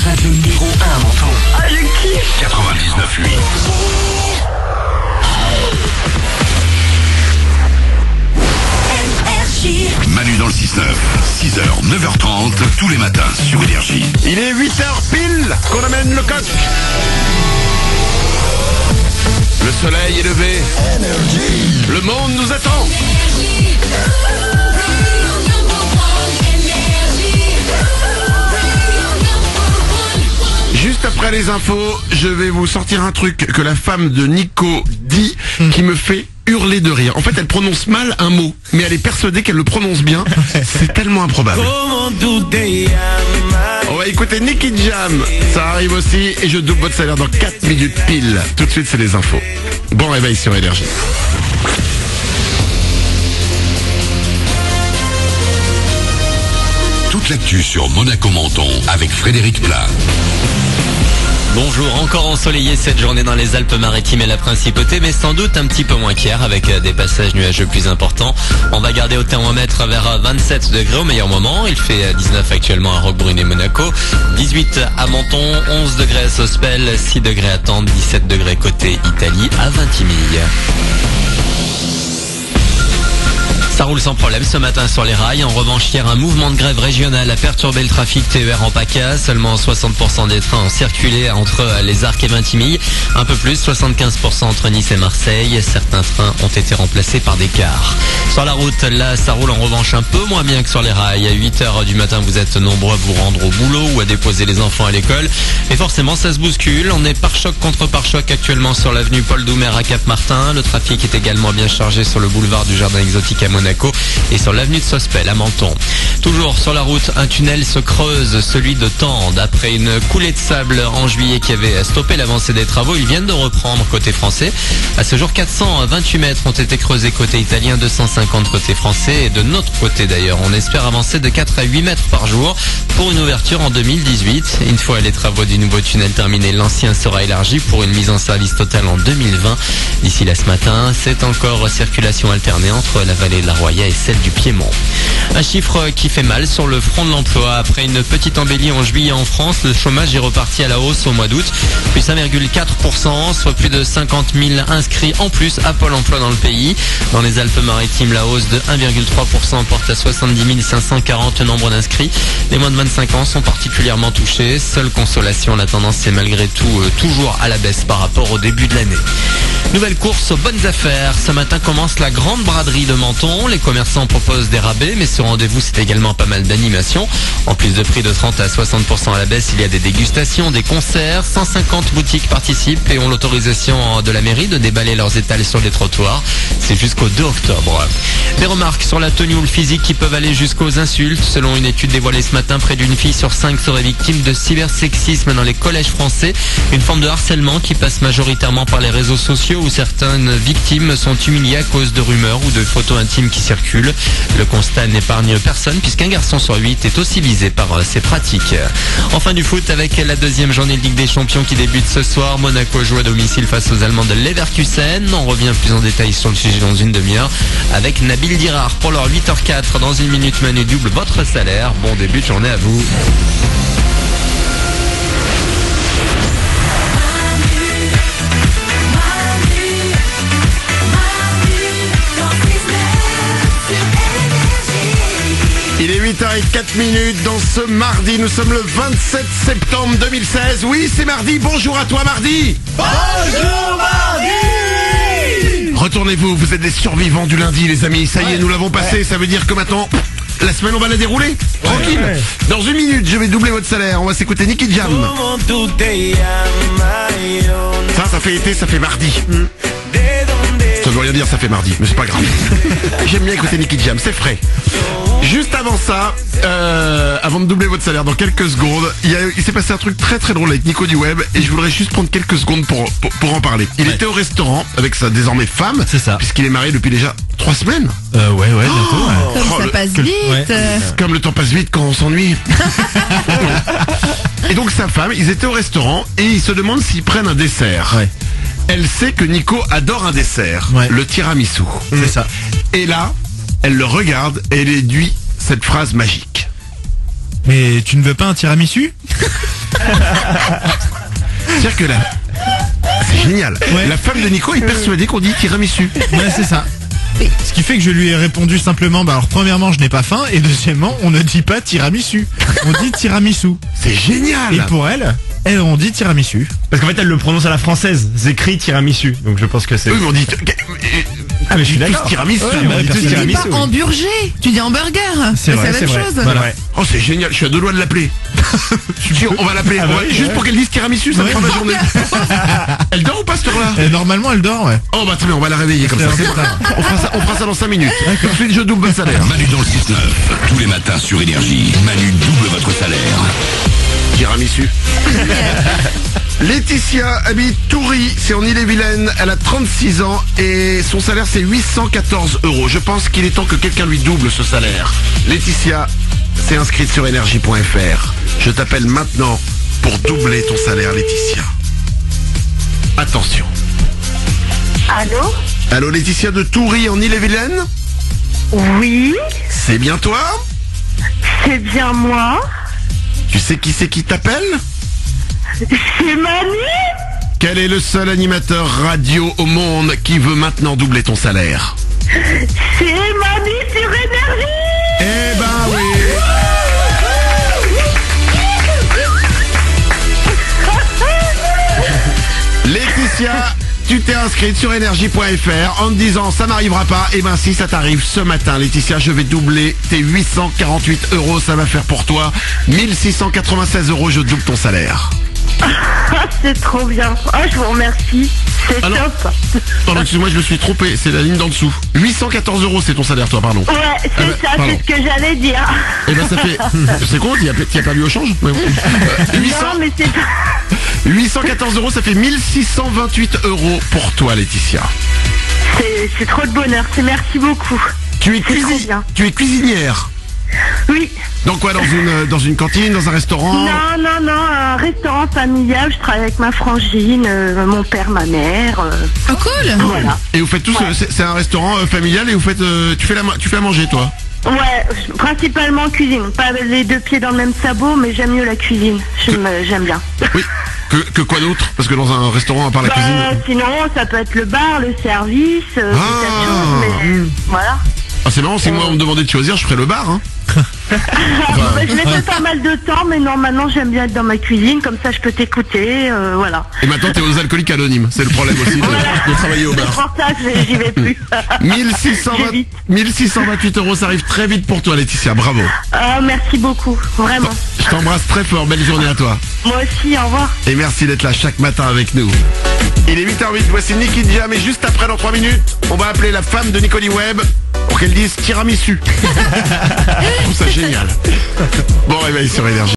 radio numéro 1 à Menton. Ah, je kiffe. 99.8. Manu dans le 6-9, 6h, 9h30, tous les matins sur Énergie. Il est 8h pile qu'on amène le coq. Le soleil est levé. Le monde nous attend. Juste après les infos, je vais vous sortir un truc que la femme de Nico dit qui me fait hurler de rire. En fait, elle prononce mal un mot, mais elle est persuadée qu'elle le prononce bien. C'est tellement improbable. On va écouter Nicky Jam. Ça arrive aussi et je double votre salaire dans 4 minutes pile. Tout de suite, c'est les infos. Bon réveil sur Énergie. Toute l'actu sur Monaco-Menton avec Frédéric Plat. Bonjour, encore ensoleillé cette journée dans les Alpes-Maritimes et la Principauté, mais sans doute un petit peu moins qu'hier avec des passages nuageux plus importants. On va garder au thermomètre vers 27 degrés au meilleur moment. Il fait 19 actuellement à Roquebrune et Monaco, 18 à Menton, 11 degrés à Sospel, 6 degrés à Tende, 17 degrés côté Italie à Vintimille. Ça roule sans problème ce matin sur les rails. En revanche, hier, un mouvement de grève régional a perturbé le trafic TER en PACA. Seulement 60% des trains ont circulé entre les Arcs et Vintimille. Un peu plus, 75% entre Nice et Marseille. Certains trains ont été remplacés par des cars. Sur la route, là, ça roule en revanche un peu moins bien que sur les rails. À 8h du matin, vous êtes nombreux à vous rendre au boulot ou à déposer les enfants à l'école. Et forcément, ça se bouscule. On est pare-choc contre pare-choc actuellement sur l'avenue Paul Doumer à Cap-Martin. Le trafic est également bien chargé sur le boulevard du Jardin Exotique à Monaco et sur l'avenue de Sospel à Menton. Toujours sur la route, un tunnel se creuse, celui de Tende. Après une coulée de sable en juillet qui avait stoppé l'avancée des travaux, ils viennent de reprendre côté français. À ce jour, 428 mètres ont été creusés côté italien, 250 côté français et de notre côté d'ailleurs. On espère avancer de 4 à 8 mètres par jour pour une ouverture en 2018. Une fois les travaux du nouveau tunnel terminés, l'ancien sera élargi pour une mise en service totale en 2020. D'ici là ce matin, c'est encore circulation alternée entre la vallée de la Roya et celle du Piémont. Un chiffre qui fait mal sur le front de l'emploi. Après une petite embellie en juillet en France, le chômage est reparti à la hausse au mois d'août, plus 1,4%, soit plus de 50 000 inscrits en plus à Pôle emploi dans le pays. Dans les Alpes-Maritimes, la hausse de 1,3% porte à 70 540 nombres d'inscrits. Les moins de 25 ans sont particulièrement touchés. Seule consolation, la tendance est malgré tout toujours à la baisse par rapport au début de l'année. Nouvelle course aux bonnes affaires. Ce matin commence la grande braderie de Menton. Les commerçants proposent des rabais, mais ce rendez-vous, c'est également pas mal d'animations. En plus de prix de 30 à 60% à la baisse, il y a des dégustations, des concerts. 150 boutiques participent et ont l'autorisation de la mairie de déballer leurs étals sur les trottoirs. C'est jusqu'au 2 octobre. Des remarques sur la tenue ou le physique qui peuvent aller jusqu'aux insultes. Selon une étude dévoilée ce matin, près d'une fille sur 5 serait victime de cybersexisme dans les collèges français. Une forme de harcèlement qui passe majoritairement par les réseaux sociaux où certaines victimes sont humiliées à cause de rumeurs ou de photos intimes qui circulent. Le constat n'épargne personne puisqu'un garçon sur 8 est aussi visé par ces pratiques. Enfin du foot avec la deuxième journée de Ligue des Champions qui débute ce soir. Monaco joue à domicile face aux Allemands de Leverkusen. On revient plus en détail sur le sujet dans une demi-heure avec Nabil Dirard pour leur 8h04. Dans une minute, Manu double votre salaire. Bon début de journée à vous. Il est 8h04 dans ce mardi, nous sommes le 27 septembre 2016. Oui, c'est mardi, bonjour à toi mardi. Bonjour mardi. Retournez-vous, vous êtes des survivants du lundi les amis. Ça y est, nous l'avons passé, ça veut dire que maintenant, la semaine on va la dérouler. Tranquille. Dans une minute, je vais doubler votre salaire, on va s'écouter Nicky Jam. Ça fait été, ça fait mardi. Ça veut rien dire, ça fait mardi, mais c'est pas grave. J'aime bien écouter Nicky Jam, c'est frais. Juste avant ça, avant de doubler votre salaire dans quelques secondes, il s'est passé un truc très très drôle avec Nico du Web et je voudrais juste prendre quelques secondes pour en parler. Il était au restaurant avec sa désormais femme, c'est ça, puisqu'il est marié depuis déjà 3 semaines. Ouais, bientôt. Comme ça passe vite. Comme le temps passe vite quand on s'ennuie. Et donc sa femme, ils étaient au restaurant et ils se demandent s'ils prennent un dessert. Ouais. Elle sait que Nico adore un dessert, le tiramisu. C'est ça. Et là, elle le regarde et elle lui dit cette phrase magique. Mais tu ne veux pas un tiramisu? C'est-à-dire que là, c'est génial. Ouais. La femme de Nico est persuadée qu'on dit tiramisu. Ouais, c'est ça. Ce qui fait que je lui ai répondu simplement, alors premièrement, je n'ai pas faim, et deuxièmement, on ne dit pas tiramisu. On dit tiramisu. C'est génial. Et pour elle, on dit tiramisu. Parce qu'en fait, elle le prononce à la française. C'est écrit tiramisu. Donc je pense que c'est. Oui, mais on dit... Ah, mais je suis tous d'accord. tiramisu. Ouais, on bah, dit tous personne Tu dis tiramisu. pas hamburger, tu dis hamburger. C'est vrai, la c'est même vrai. chose. Voilà. Ouais. Oh, c'est génial, je suis à deux doigts de l'appeler. Je me dis, on va l'appeler. Ah bah oui, Juste ouais. pour qu'elle dise tiramisu, ça me Ouais. fera ma journée. Elle dort ou pas, cette heure-là? Normalement, elle dort, ouais. Oh, bah très bien, on va la réveiller comme ça. C'est C'est vrai. pas- on fera ça dans 5 minutes. Tout de suite, je double votre salaire. Manu dans le 6-9. Tous les matins sur Énergie. Manu double votre salaire. Tiramisu. Laetitia habite Toury, c'est en Ille-et-Vilaine, elle a 36 ans et son salaire c'est 814 €. Je pense qu'il est temps que quelqu'un lui double ce salaire. Laetitia s'est inscrite sur énergie.fr. Je t'appelle maintenant pour doubler ton salaire, Laetitia. Attention. Allô? Allô Laetitia de Toury en Ille-et-Vilaine? Oui, C'est bien toi? c'est bien moi. Tu sais qui c'est qui t'appelle? C'est Manu? Quel est le seul animateur radio au monde qui veut maintenant doubler ton salaire? C'est Manu sur Énergie? Eh ben oui. Laetitia, tu t'es inscrite sur énergie.fr en te disant ça m'arrivera pas. Eh ben si ça t'arrive ce matin, Laetitia, je vais doubler tes 848 €. Ça va faire pour toi 1696 €. Je double ton salaire. Ah, c'est trop bien. Ah, je vous remercie. C'est Alors- top. Pardon, excuse-moi, je me suis trompé. C'est la ligne d'en dessous. 814 € c'est ton salaire, toi, pardon. Ouais, c'est Ah bah, ça, pardon. c'est ce que j'allais dire. Eh ben ça fait... C'est con, t'y as perdu au change? Ouais, bon. 800... Non, mais c'est pas... 814 €, ça fait 1628 € pour toi, Laetitia. C'est trop de bonheur. Merci beaucoup. Tu es, C'est trop bien. tu es cuisinière. Oui. Dans quoi? Dans une cantine, dans un restaurant? Non, un restaurant familial. Je travaille avec ma frangine, mon père, ma mère. Oh cool. Voilà. Et vous faites tous, c'est un restaurant familial et vous faites, tu fais à manger, toi? Ouais, principalement cuisine. Pas les deux pieds dans le même sabot, mais j'aime mieux la cuisine. J'aime bien. Oui. Que quoi d'autre? Parce que dans un restaurant, à part la cuisine... Sinon, ça peut être le bar, le service, des tas de choses, mais voilà. Ah, c'est marrant, si moi on me demandait de choisir, je ferais le bar, hein. Je l'ai fait pas mal de temps, mais non, maintenant j'aime bien être dans ma cuisine, comme ça je peux t'écouter, voilà. Et maintenant t'es aux alcooliques anonymes, c'est le problème aussi de travailler au C'est bar. pour ça que j'y vais plus. 1628 €, ça arrive très vite pour toi, Laetitia, bravo. Ah, merci beaucoup, vraiment. Je t'embrasse très fort, belle journée à toi. Moi aussi, au revoir. Et merci d'être là chaque matin avec nous. Il est 8h08, voici Nicky Jam et juste après, dans 3 minutes, on va appeler la femme de Nicoli Webb pour qu'elle dise tiramisu. Je trouve ça génial. Bon réveil sur Énergie.